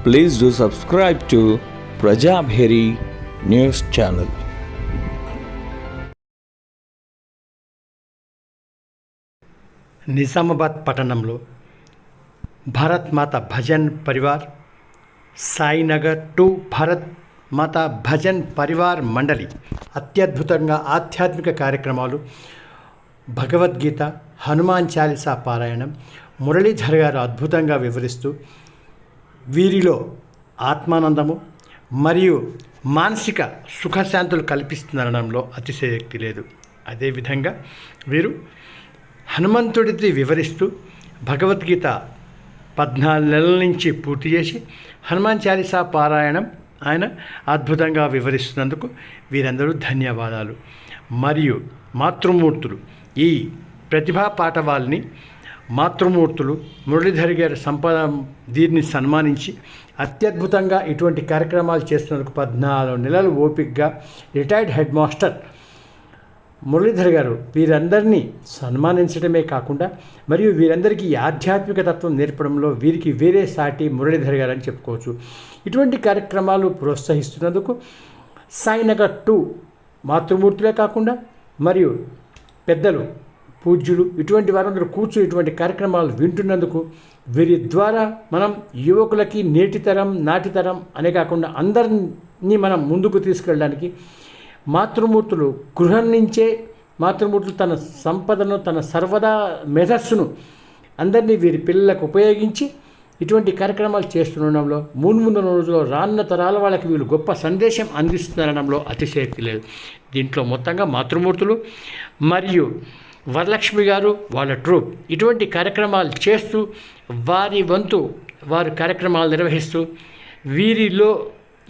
Please do subscribe to Prajabheri News Channel. Nizamabad పట్టణంలో భారత్ మాత bhajan Parivar, Sainagar to Bharat మాత భజన్ పరివార్ మండలి అత్యద్భుతంగా ఆధ్యాత్మిక కార్యక్రమాలు, భగవద్గీత, హనుమాన్ చాలీసా పారాయణం, మురళీధర్ గారు అద్భుతంగా వివరిస్తూ వీరిలో ఆత్మానందము మరియు మానసిక సుఖశాంతులు కల్పిస్తుందనడంలో అతిశయోక్తి లేదు. అదేవిధంగా వీరు హనుమంతుడిది వివరిస్తూ భగవద్గీత 14 నెలల నుంచి పూర్తి చేసి హనుమాన్ చాలీసా పారాయణం ఆయన అద్భుతంగా వివరిస్తున్నందుకు వీరందరూ ధన్యవాదాలు. మరియు మాతృమూర్తులు, ఈ ప్రతిభా పాఠవాల్ని మాతృమూర్తులు మురళీధర్ గారి సంపద దీన్ని సన్మానించి అత్యద్భుతంగా ఇటువంటి కార్యక్రమాలు చేస్తున్నందుకు 14 నెలలు ఓపికగా రిటైర్డ్ హెడ్ మాస్టర్ మురళీధర్ గారు వీరందరినీ సన్మానించడమే కాకుండా మరియు వీరందరికీ ఆధ్యాత్మిక తత్వం నేర్పడంలో వీరికి వేరే సాటి మురళీధర్ గారు అని చెప్పుకోవచ్చు. ఇటువంటి కార్యక్రమాలు ప్రోత్సహిస్తున్నందుకు సాయినగర్ 2 మాతృమూర్తులే కాకుండా మరియు పెద్దలు, పూజ్యులు ఇటువంటి వారందరూ కూర్చుని ఇటువంటి కార్యక్రమాలు వింటున్నందుకు వీరి ద్వారా మనం యువకులకి నేటితరం నాటితరం అనే కాకుండా అందరినీ మనం ముందుకు తీసుకెళ్ళడానికి మాతృమూర్తులు గృహం నుంచే మాతృమూర్తులు తన సంపదను, తన సర్వదా మేధస్సును అందరినీ వీరి పిల్లలకు ఉపయోగించి ఇటువంటి కార్యక్రమాలు చేస్తుండడంలో ముందు రోజుల్లో రానున్న తరాల వాళ్ళకి వీళ్ళు గొప్ప సందేశం అందిస్తుందనడంలో అతిశయోక్తి లేదు. దీంట్లో మొత్తంగా మాతృమూర్తులు మరియు వరలక్ష్మి గారు వాళ్ళ ట్రూప్ ఇటువంటి కార్యక్రమాలు చేస్తూ వారి వంతు వారు కార్యక్రమాలు నిర్వహిస్తూ వీరిలో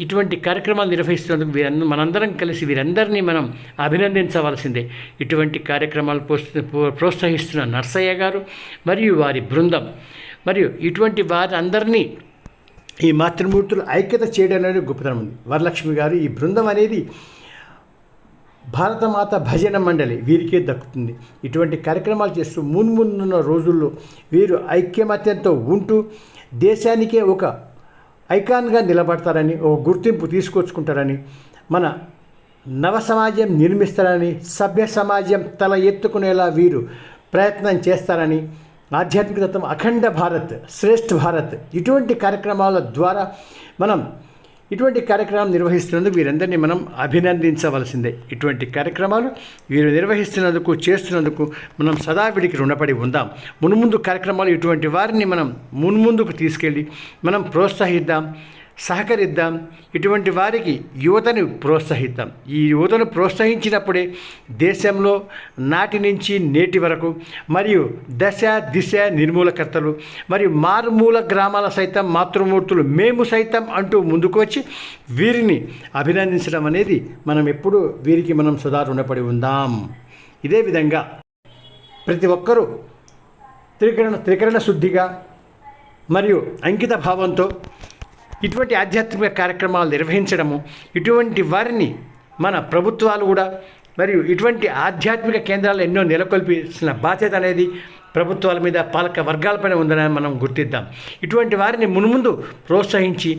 ఇటువంటి కార్యక్రమాలు నిర్వహిస్తున్నందుకు మనందరం కలిసి వీరందరినీ మనం అభినందించవలసిందే. ఇటువంటి కార్యక్రమాలు ప్రోత్సహిస్తున్న నర్సయ్య గారు మరియు వారి బృందం మరియు ఇటువంటి వారి అందరినీ ఈ మాతృమూర్తులు ఐక్యత చేయడం అనేది గొప్పతనం ఉంది. వరలక్ష్మి గారు ఈ బృందం అనేది భారతమాత భజన మండలి వీరికే దక్కుతుంది. ఇటువంటి కార్యక్రమాలు చేస్తూ మున్మున్న రోజుల్లో వీరు ఐక్యమత్యంతో ఉంటూ దేశానికే ఒక ఐకాన్గా నిలబడతారని, ఒక గుర్తింపు తీసుకొచ్చుకుంటారని, మన నవ సమాజం నిర్మిస్తారని, సభ్య సమాజం తల ఎత్తుకునేలా వీరు ప్రయత్నం చేస్తారని, ఆధ్యాత్మికతత్వం అఖండ భారత్, శ్రేష్ఠ భారత్ ఇటువంటి కార్యక్రమాల ద్వారా మనం ఇటువంటి కార్యక్రమం నిర్వహిస్తున్నందుకు వీరందరినీ మనం అభినందించవలసిందే. ఇటువంటి కార్యక్రమాలు వీరు నిర్వహిస్తున్నందుకు, చేస్తున్నందుకు మనం సదా వీడికి రుణపడి ఉందాం. మున్ముందు కార్యక్రమాలు ఇటువంటి వారిని మనం మున్ముందుకు తీసుకెళ్ళి మనం ప్రోత్సహిద్దాం, సహకరిద్దాం. ఇటువంటి వారికి యువతని ప్రోత్సహిద్దాం. ఈ యువతను ప్రోత్సహించినప్పుడే దేశంలో నాటి నుంచి నేటి వరకు మరియు దశ దిశ నిర్మూలకర్తలు మరియు మారుమూల గ్రామాల సైతం మాతృమూర్తులు మేము సైతం అంటూ ముందుకు వచ్చి వీరిని అభినందించడం అనేది మనం ఎప్పుడూ వీరికి మనం సదా రుణపడి ఉందాం. ఇదే విధంగా ప్రతి ఒక్కరూ త్రికరణ శుద్ధిగా మరియు అంకిత భావంతో ఇటువంటి ఆధ్యాత్మిక కార్యక్రమాలు నిర్వహించడము, ఇటువంటి వారిని మన ప్రభుత్వాలు కూడా మరియు ఇటువంటి ఆధ్యాత్మిక కేంద్రాలు ఎన్నో నెలకొల్పిస్తున్న బాధ్యత అనేది ప్రభుత్వాల మీద, పాలక వర్గాలపైన ఉందని మనం గుర్తిద్దాం. ఇటువంటి వారిని మున్ముందు ప్రోత్సహించి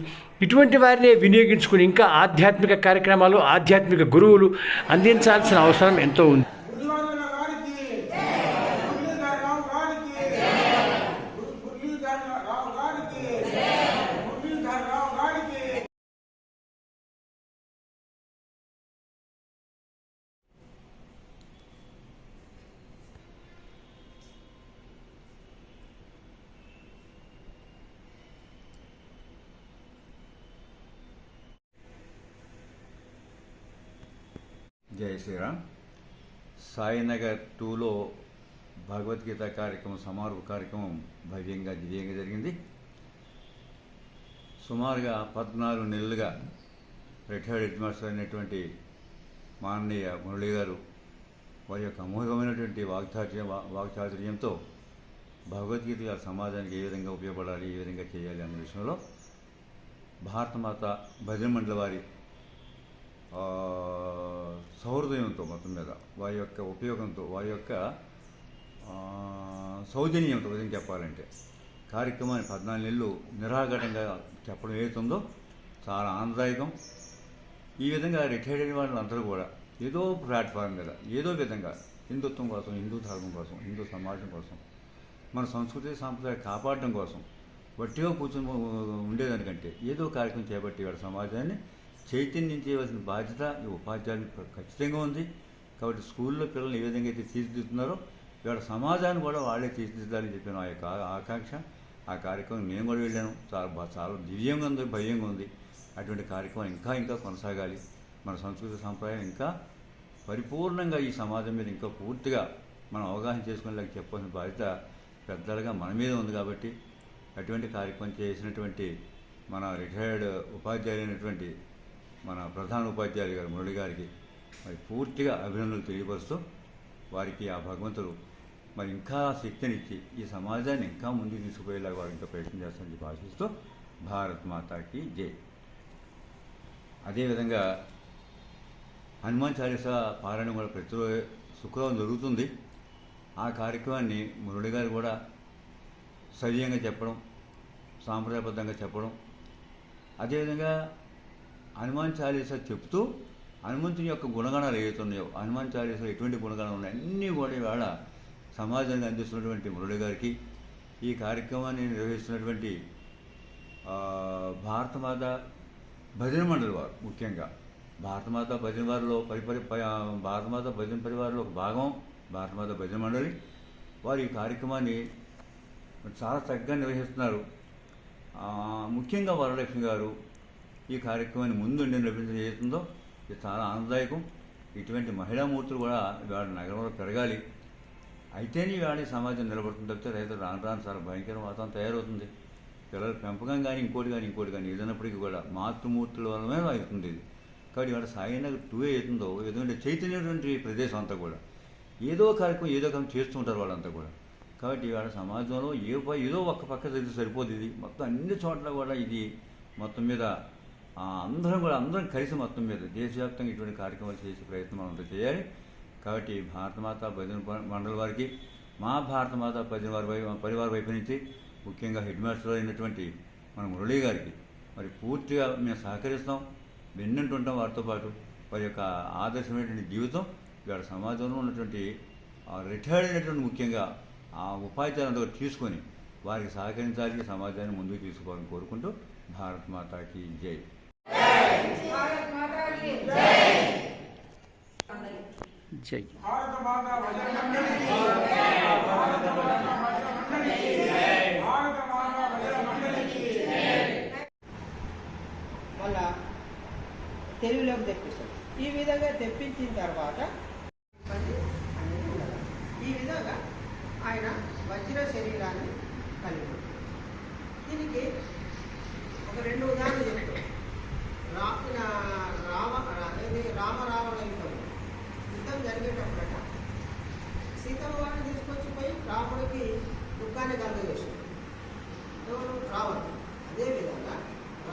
ఇటువంటి వారిని వినియోగించుకుని ఇంకా ఆధ్యాత్మిక కార్యక్రమాలు, ఆధ్యాత్మిక గురువులు అందించాల్సిన అవసరం ఎంతో ఉంది. జై శ్రీరామ్. సాయినగర్ 2లో భగవద్గీత కార్యక్రమం, సమారోహ కార్యక్రమం భవ్యంగా దివ్యంగా జరిగింది. సుమారుగా 14 నెలలుగా రిటైర్డ్ హెడ్ మాస్టర్ అయినటువంటి మాననీయ మురళి గారు వారి యొక్క అమోఘమైనటువంటి వాక్చాతుర్యంతో భగవద్గీత సమాజానికి ఏ విధంగా ఉపయోగపడాలి, ఏ విధంగా చేయాలి అనే విషయంలో భారతమాత భజన మండలి వారి సౌహృదయంతో మొత్తం మీద వారి యొక్క ఉపయోగంతో, వారి యొక్క సౌజన్యంతో విధంగా చెప్పాలంటే కార్యక్రమాన్ని 14 నెలలు నిరాఘాటంగా చెప్పడం ఏదైతుందో చాలా ఆనందదాయకం. ఈ విధంగా రిటైర్డ్ అయిన వాళ్ళందరూ కూడా ఏదో ప్లాట్ఫామ్ మీద ఏదో విధంగా హిందుత్వం కోసం, హిందూ ధర్మం కోసం, హిందూ సమాజం కోసం, మన సంస్కృతి సాంప్రదాయం కాపాడడం కోసం వట్టిగా కూర్చొని ఉండేదానికంటే ఏదో కార్యక్రమం చేపట్టి వాళ్ళ సమాజాన్ని చైతన్యం చేయవలసిన బాధ్యత ఈ ఉపాధ్యాయులకు ఖచ్చితంగా ఉంది. కాబట్టి స్కూల్లో పిల్లల్ని ఏ విధంగా అయితే తీర్చిదిద్దుతున్నారో ఇవాళ సమాజాన్ని కూడా వాళ్ళే తీర్చిదిద్దాలని చెప్పిన ఆ యొక్క ఆకాంక్ష. ఆ కార్యక్రమం నేను కూడా వెళ్ళాను. చాలా దివ్యంగా ఉంది, భయంగా ఉంది. అటువంటి కార్యక్రమం ఇంకా కొనసాగాలి. మన సంస్కృతి సాంప్రదాయం ఇంకా పరిపూర్ణంగా ఈ సమాజం మీద ఇంకా పూర్తిగా మనం అవగాహన చేసుకునేలాగా చెప్పాల్సిన బాధ్యత పెద్దలుగా మన మీద ఉంది. కాబట్టి అటువంటి కార్యక్రమం చేసినటువంటి మన రిటైర్డ్ ఉపాధ్యాయులైనటువంటి మన ప్రధాన ఉపాధ్యాయులు గారు మురళి గారికి మరి పూర్తిగా అభినందనలు తెలియపరుస్తూ వారికి ఆ భగవంతుడు మరి ఇంకా శక్తినిచ్చి ఈ సమాజాన్ని ఇంకా ముందుకు తీసుకుపోయేలాగా వారు ఇంకా ప్రయత్నం చేస్తారని చెప్పి ఆశిస్తూ భారత్ మాతాకి జై. అదేవిధంగా హనుమాన్ చాలీసా పారాయణం కూడా ప్రతి శుక్రవారం జరుగుతుంది. ఆ కార్యక్రమాన్ని మురళి గారు కూడా సవ్యంగా చెప్పడం, సాంప్రదాయబద్ధంగా చెప్పడం, అదేవిధంగా హనుమాన్ చాలీసా చెప్తూ హనుమంతుని యొక్క గుణగణాలు ఏవైతున్నాయో, హనుమాన్ చాలీసా ఎటువంటి గుణగణాలు ఉన్నాయి అన్నీ కూడా ఇవాళ సమాజానికి అందిస్తున్నటువంటి మురళి గారికి, ఈ కార్యక్రమాన్ని నిర్వహిస్తున్నటువంటి భారతమాత భజన మండలి వారు, ముఖ్యంగా భారతమాత భజన వారిలో భారతమాత భజన పరివారంలో ఒక భాగం భారతమాత భజన మండలి వారు ఈ కార్యక్రమాన్ని చాలా చక్కగా నిర్వహిస్తున్నారు. ముఖ్యంగా వరలక్ష్మి గారు ఈ కార్యక్రమాన్ని ముందుండి నిర్వహించడం చేస్తుందో ఇది చాలా ఆనందదాయకం. ఇటువంటి మహిళామూర్తులు కూడా ఇవాళ నగరంలో పెరగాలి. అయితేనే ఇవాళ సమాజం నిలబడుతుంది తప్పితే రైతులు రాను రాను చాలా భయంకర వాతావరణం తయారవుతుంది. పిల్లల పెంపకం కానీ ఇంకోటి కానీ ఏదైనప్పటికీ కూడా మాతృమూర్తుల వల్లనే అవుతుంది ఇది. కాబట్టి ఇవాళ సాయినగర్ 2 అవుతుందో ఎందుకంటే చైతన్యటువంటి ప్రదేశం అంతా కూడా ఏదో కార్యక్రమం చేస్తూ ఉంటారు వాళ్ళంతా కూడా. కాబట్టి ఇవాళ సమాజంలో ఏదో ఒక్క పక్క జరిగితే సరిపోదు. ఇది మొత్తం అన్ని చోట్ల కూడా ఇది మొత్తం మీద అందరం కలిసి మొత్తం మీద దేశవ్యాప్తంగా ఇటువంటి కార్యక్రమాలు చేసే ప్రయత్నం మనం చేయాలి. కాబట్టి భారతమాత భజన మండలి వారికి, మా భారతమాత భజన పరివార వైపు నుంచి ముఖ్యంగా హెడ్ మాస్టర్ అయినటువంటి మన మురళి గారికి మరి పూర్తిగా మేము సహకరిస్తాం, వెన్నంటుంటాం. వారితో పాటు వారి యొక్క ఆదర్శమైనటువంటి జీవితం ఇవాళ సమాజంలో ఉన్నటువంటి రిటైర్డ్ అయినటువంటి ముఖ్యంగా ఆ ఉపాధ్యాయులందరూ తీసుకొని వారికి సహకరించాలి, సమాజాన్ని ముందుకు తీసుకోవాలని కోరుకుంటూ భారత్ మాతాకి జై. జై. మళ్ళా తెలుగులోకి తెప్పిస్తాడు. ఈ విధంగా తెప్పించిన తర్వాత ఈ విధంగా ఆయన వజ్ర శరీరాన్ని కలిగి దీనికి ఒక 2 ఉదాహరణలు చెప్తాడు. రామరావణ యుద్ధం జరిగేటప్పుడట సీతమ్మ వారిని తీసుకొచ్చిపోయి రాముడికి దుఃఖాన్ని కలుగజేశాడు. ఎవరు? రావణుడు. అదేవిధంగా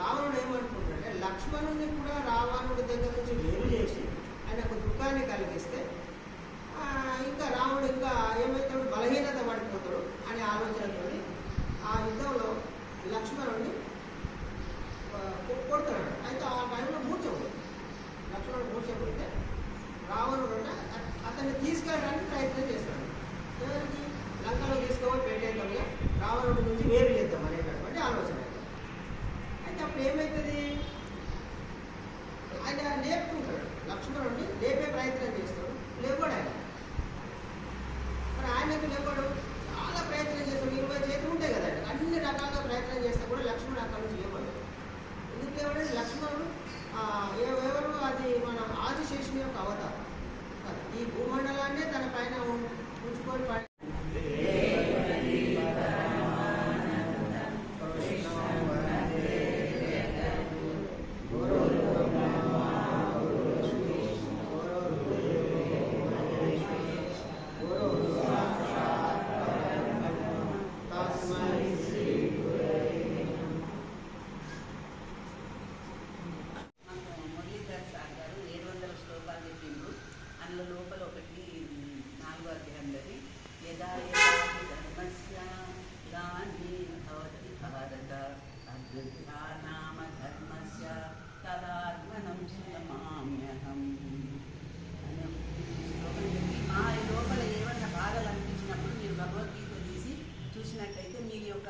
రావణుడు ఏమనుకుంటాడంటే లక్ష్మణుని కూడా రావణుడి దగ్గర నుంచి వేరు చేసి ఆయనకు దుఃఖాన్ని కలిగిస్తే ఇంకా రాముడు ఇంకా ఏమవుతాడు, బలహీనత పడిపోతాడు అనే ఆలోచనతో ఆ యుద్ధంలో లక్ష్మణుడిని కొడుతున్నాడు. అయితే ఆ టైంలో మూర్చపోయి లక్ష్మణుడు మూర్చపోతే రావణుడు అతన్ని తీసుకెళ్ళడానికి ప్రయత్నం చేస్తాడు. ఎవరికి? లంకలో తీసుకోవాలి పెట్టేటప్పుడు రావణుడి నుంచి వేరు చేద్దాం అనేటటువంటి ఆలోచన. అయితే అప్పుడు ఏమవుతుంది, ఆయన లేపుకుంటాడు, లక్ష్మణుడిని లేపే ప్రయత్నం చేస్తాడు, లేపాడు ఆయన. మరి ఆయనకు లేపాడు, చాలా ప్రయత్నం చేస్తాడు, 20 చేతులు ఉంటాయి కదండి, అన్ని రకాలుగా ప్రయత్నం చేస్తే కూడా లక్ష్మణుడు అక్కడి నుంచి లేపాడు. ఎందుకు లేవాడంటే లక్ష్మణుడు ఎవరు? అది మన ఆదిశేషుని యొక్క అవతారం. ఈ భూమండలాన్ని తన పైన ఉంచుకొని లోపల ఒకటి 4వ అధ్యాయంలోది యా నామ ధర్మస్య తదాత్మనం నమామ్యహం అనే శ్లోకం చెప్పి మా లోపల ఏమన్నా బాధలు అనిపించినప్పుడు మీరు భగవద్గీత తీసి చూసినట్టయితే మీ యొక్క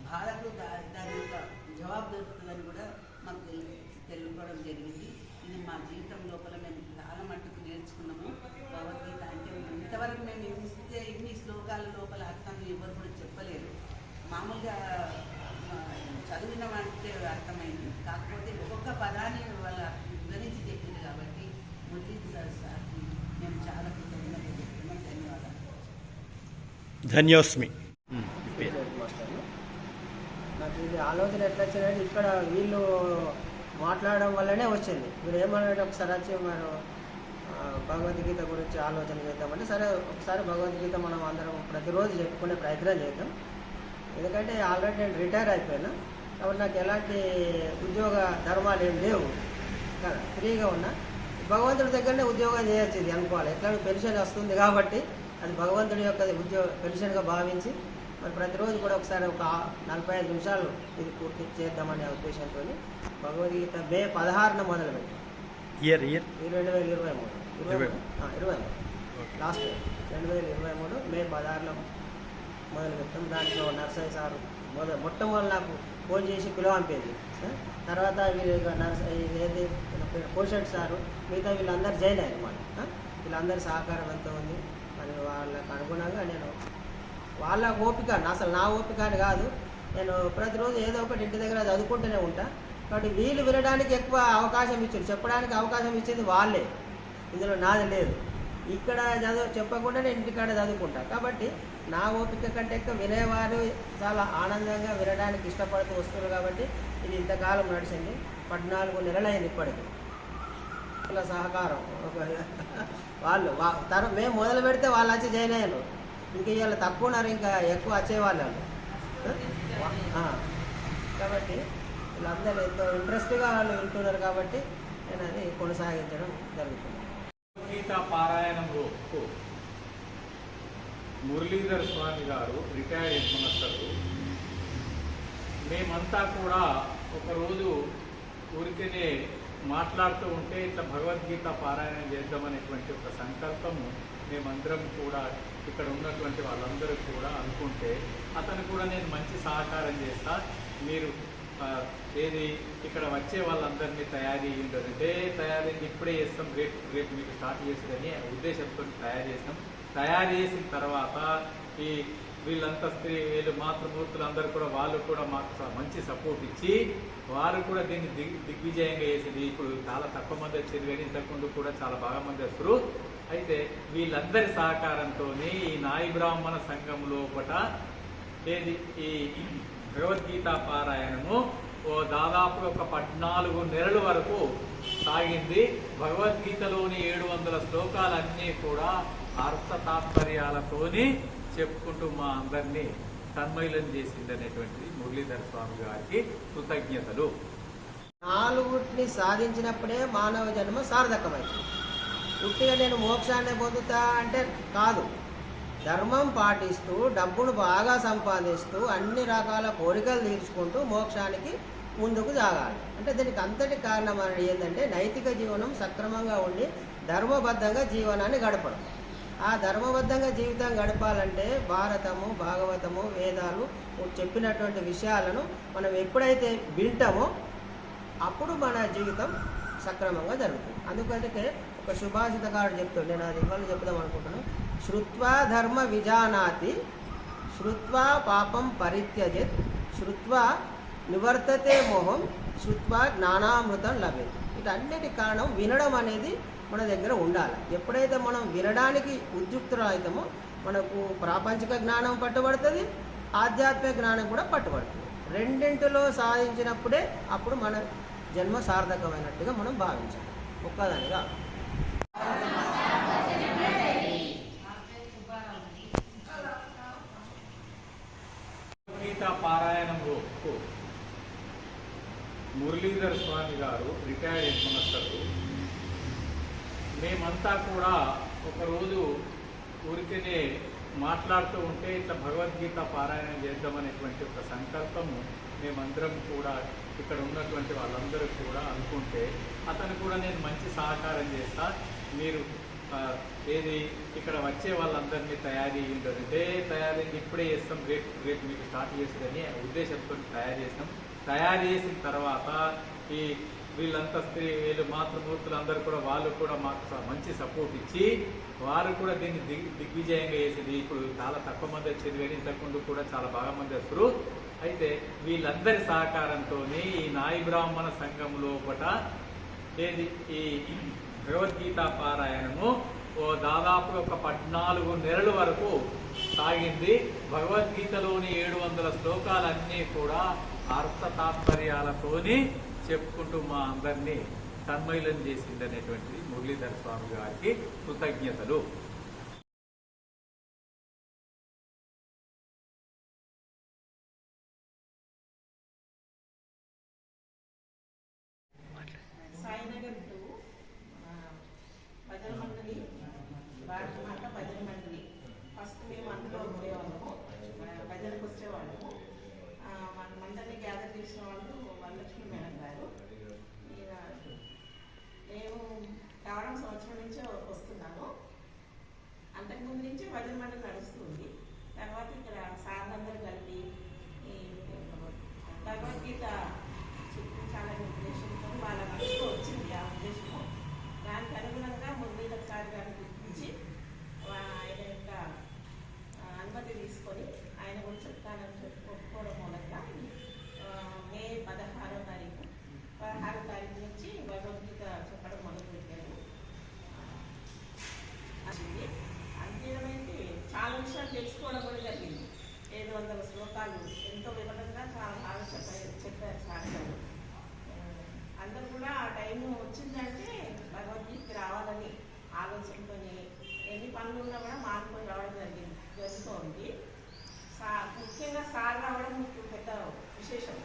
బాధకు దాని యొక్క జవాబు దొరుకుతుందని కూడా మాకు తెలుసుకోవడం జరిగింది. ఇది మా జీవితం లోపల మేము చాలా మట్టుకు నేర్చుకున్నాము. భగవద్గీత అంటే ఇంతవరకు మేము ఇన్ని శ్లోకాల లోపల అర్థం ఎవరు కూడా చెప్పలేరు. మామూలుగా చదివిన అంటే అర్థమైంది, కాకపోతే ఒక్కొక్క పదాన్ని వాళ్ళ వివరించి చెప్పింది కాబట్టి మురళీ సార్కి మేము చాలా కృతజ్ఞతలు చెప్తున్నాం. ధన్యవాదాలు. ధన్యోస్మి. మాస్టర్లు నాకు ఇది ఆలోచన ఎట్లా వచ్చిందంటే ఇక్కడ వీళ్ళు మాట్లాడడం వల్లనే వచ్చింది. మీరు ఏమన్నారంటే ఒకసారి వచ్చి మనం భగవద్గీత గురించి ఆలోచన చేద్దామంటే సరే ఒకసారి భగవద్గీత మనం అందరం ప్రతిరోజు చెప్పుకునే ప్రయత్నం చేద్దాం. ఎందుకంటే ఆల్రెడీ నేను రిటైర్ అయిపోయాను కాబట్టి నాకు ఎలాంటి ఉద్యోగ ధర్మాలు ఏం లేవు కదా, ఫ్రీగా ఉన్నా. భగవంతుడి దగ్గరనే ఉద్యోగం చేయొచ్చు ఇది అనుకోవాలి. ఎట్లా పెన్షన్ వస్తుంది కాబట్టి అది భగవంతుడి యొక్క పెన్షన్గా భావించి మరి ప్రతిరోజు కూడా ఒకసారి ఒక 45 నిమిషాలు ఇది పూర్తి చేద్దామనే ఉద్దేశంతో భగవద్గీత మే 16న మొదలుపెట్టాం. ఇయర్ 2023 లాస్ట్ 2023 మే 16లో మొదలుపెట్టాం. దాంట్లో నర్సయ్య సారు మొట్టమొదటి నాకు ఫోన్ చేసి పిలవంపేది. తర్వాత ఏది కోషెట్ సారు మిగతా వీళ్ళందరూ జాయిన్ అయ్యారు అన్నమాట. వీళ్ళందరి సహకారం ఎంత ఉంది మరి వాళ్ళకు అనుగుణంగా నేను వాళ్ళ ఓపిక అసలు నా ఓపిక అని కాదు, నేను ప్రతిరోజు ఏదో ఒకటి ఇంటి దగ్గర చదువుకుంటూనే ఉంటా. కాబట్టి వీళ్ళు వినడానికి ఎక్కువ అవకాశం ఇచ్చారు, చెప్పడానికి అవకాశం ఇచ్చింది వాళ్ళే, ఇందులో నాది లేదు. ఇక్కడ చెప్పకుండా నేను ఇంటికాడ చదువుకుంటా. కాబట్టి నా ఓపిక కంటే ఎక్కువ వినేవారు చాలా ఆనందంగా వినడానికి ఇష్టపడుతూ వస్తున్నారు. కాబట్టి ఇది ఇంతకాలం నడిచింది, 14 నెలలైంది ఇప్పటికి. ఇలా సహకారం వాళ్ళు మేము మొదలు పెడితే వాళ్ళు వచ్చి జాయిన్ అయ్యారు. ఇంక ఇవాళ తక్కువ ఉన్నారు, ఇంకా ఎక్కువ వచ్చేవాళ్ళు. కాబట్టి వీళ్ళందరూ ఎంతో ఇంట్రెస్ట్గా వాళ్ళు వింటున్నారు కాబట్టి నేను అది కొనసాగించడం జరుగుతుంది. గీతా పారాయణంలో మురళీధర్ స్వామి గారు రిటైర్డ్ హెడ్ మాస్టర్. మేమంతా కూడా ఒకరోజు ఊరికనే మాట్లాడుతూ ఉంటే ఇట్లా భగవద్గీత పారాయణం చేద్దామనేటువంటి ఒక సంకల్పము మేమందరం కూడా ఇక్కడ ఉన్నటువంటి వాళ్ళందరూ కూడా అనుకుంటే అతను కూడా నేను మంచి సహకారం చేస్తా, మీరు ఏది ఇక్కడ వచ్చే వాళ్ళందరినీ తయారీ ఉండదంటే తయారైంది ఇప్పుడే చేస్తాం, రేపు మీకు స్టార్ట్ చేసేదని ఉద్దేశంతో తయారు చేసిన తర్వాత ఈ వీళ్ళంతా వీళ్ళు మాతృమూర్తులందరూ కూడా వాళ్ళు కూడా మాకు మంచి సపోర్ట్ ఇచ్చి వారు కూడా దీన్ని దిగ్విజయంగా చేసింది. ఇప్పుడు చాలా తక్కువ మంది వచ్చేది కానీ ఇంతకుముందు కూడా చాలా బాగా మంది వస్తారు. అయితే వీళ్ళందరి సహకారంతో ఈ నాయి బ్రాహ్మణ సంఘం లోపల ఏది ఈ భగవద్గీత పారాయణము దాదాపు ఒక 14 నెలల వరకు సాగింది. భగవద్గీతలోని 700 శ్లోకాలన్నీ కూడా అర్థ తాత్పర్యాలతోని చెప్పుకుంటూ మా అందరినీ తన్మయులను చేసింది అనేటువంటిది మురళీధర్ స్వామి గారికి కృతజ్ఞతలు. 4 సాధించినప్పుడే మానవ జన్మ సార్థకమైంది. ఉట్టిగా నేను మోక్షాన్ని పొందుతా అంటే కాదు, ధర్మం పాటిస్తూ డబ్బును బాగా సంపాదిస్తూ అన్ని రకాల కోరికలు తీర్చుకుంటూ మోక్షానికి ముందుకు సాగాలి. అంటే దీనికి అంతటి కారణం అనేది ఏంటంటే నైతిక జీవనం సక్రమంగా ఉండి ధర్మబద్ధంగా జీవనాన్ని గడపడం. ఆ ధర్మబద్ధంగా జీవితం గడపాలంటే భారతము, భాగవతము, వేదాలు చెప్పినటువంటి విషయాలను మనం ఎప్పుడైతే వింటామో అప్పుడు మన జీవితం సక్రమంగా జరుగుతుంది. అందుకంటే ఒక సుభాషితకారుడు చెప్తాడు, నేను అది ఇవాళ చెప్దాం అనుకుంటున్నాను. శ్రుత్వా ధర్మ విజానాతి, శ్రుత్వా పాపం పరిత్యజేత్, శ్రుత్వా నివర్తతే మోహం, శ్రుత్వా జ్ఞానామృతం లభేత్. వీటన్నిటి కారణం వినడం అనేది మన దగ్గర ఉండాలి. ఎప్పుడైతే మనం వినడానికి ఉద్యుక్తులవుతామో మనకు ప్రాపంచిక జ్ఞానం పట్టుబడుతుంది, ఆధ్యాత్మిక జ్ఞానం కూడా పట్టుబడుతుంది. రెండింటిలో సాధించినప్పుడే అప్పుడు మన జన్మ సార్థకమైనట్టుగా మనం భావించాలి, ఒక్కదానిగా. గీతా పారాయణంలో మురళీధర్ స్వామి గారు రిటైర్డ్ హెడ్ మాస్టర్. మేమంతా కూడా ఒకరోజు ఊరికనే మాట్లాడుతూ ఉంటే ఇట్లా భగవద్గీత పారాయణం చేద్దామనేటువంటి ఒక సంకల్పము మేమందరం కూడా ఇక్కడ ఉన్నటువంటి వాళ్ళందరూ కూడా అనుకుంటే అతను కూడా నేను మంచి సహకారం చేస్తా, మీరు ఏది ఇక్కడ వచ్చే వాళ్ళందరినీ తయారీ ఉంటుంది తయారీ ఇప్పుడే చేస్తాం, రేపు మీకు స్టార్ట్ చేస్తుందని ఉద్దేశంతో తయారు చేసినాం. తయారు చేసిన తర్వాత ఈ వీళ్ళంతా వీళ్ళు మాతృమూర్తులందరూ కూడా వాళ్ళు కూడా మాకు మంచి సపోర్ట్ ఇచ్చి వారు కూడా దీన్ని దిగ్విజయంగా చేసింది. ఇప్పుడు చాలా తక్కువ మంది వచ్చేది కానీ ఇంతకుముందు కూడా చాలా బాగా మంది వస్తారు. అయితే వీళ్ళందరి సహకారంతో ఈ నాయి బ్రాహ్మణ సంఘం లోపల ఏది ఈ భగవద్గీత పారాయణము దాదాపు ఒక 14 నెలల వరకు సాగింది. భగవద్గీతలోని 700 శ్లోకాలన్నీ కూడా అర్థ తాత్పర్యాలతోని చెప్పుకుంటూ మా అందరినీ తన్మయులను చేసింది అనేటువంటిది మురళీధర్ స్వామి గారికి కృతజ్ఞతలు. సాయినగర్ టు భజన మండలి, భారతమాత భజన మండలి. ఫస్ట్ మేము అందులో ఉండేవాళ్ళము, భజనకు వచ్చేవాళ్ళము. మందరినీ గ్యాదర్ చేసిన వాళ్ళు వరలక్ష్మి మేడం గారు. నేను కావడం సంవత్సరం నుంచి వస్తున్నాను. అంతకుముందు నుంచి భజన మండలి నడుస్తుంది. తర్వాత ఇక్కడ సార్లందరూ కలిపి ఈ భగవద్గీత చూపించాలనే ఉద్దేశంతో వాళ్ళ మనసులో వచ్చింది ఆ ఉద్దేశము. దానికి అనుగుణంగా మురళీధర్ సార్ గారిని గుర్తించి ఆయన యొక్క అనుమతి తీసుకొని ఆయన కూడా చెప్తానని ఒప్పుకోవడం మూలంగా మే 16వ తారీఖు నుంచి భగవద్గీత చెప్పడం మొదలుపెట్టారు. అంతేమైతే చాలా విషయాలు తెలుసుకోవడం కూడా జరిగింది. 700 శ్లోకాలు ఎంతో వివరంగా చాలా బాగా చెప్పారు సార్ గారు. అందరూ కూడా ఆ టైం వచ్చిందంటే భగవద్గీతకి రావాలని ఆలోచనతో ఎన్ని పనులు ఉన్నా కూడా మానుకొని రావడం జరుగుతోంది. ముఖ్యంగా సార్ రావడం పెద్ద విశేషం.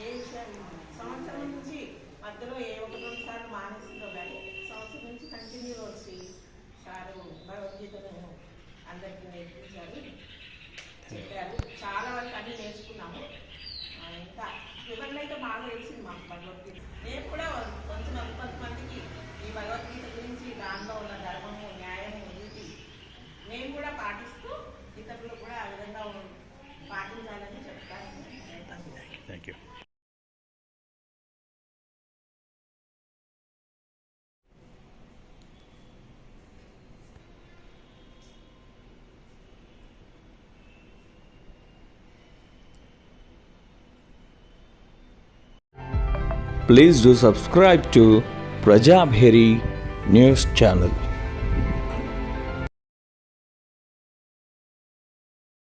ఏ విషయం సంవత్సరం నుంచి మధ్యలో 1-2 సార్లు మానేసిందో కానీ సంవత్సరం నుంచి కంటిన్యూ వచ్చి సారు భగవద్గీతను అందరికీ నేర్పించారు, చెప్పారు. చాలా వరకు అన్నీ నేర్చుకున్నాము. ఇంకా వివరణ అయితే బాగా తెలిసింది మాకు భగవద్గీత. నేను కూడా కొంతమందికి ఈ భగవద్గీత గురించి దాంట్లో ఉన్న ధర్మము, న్యాయము, నీతి మేము కూడా పాటిస్తూ ఇతరులు కూడా ఆ విధంగా పాటించాలని చెప్తాను. Thank you. Please do subscribe to Prajabheri News Channel.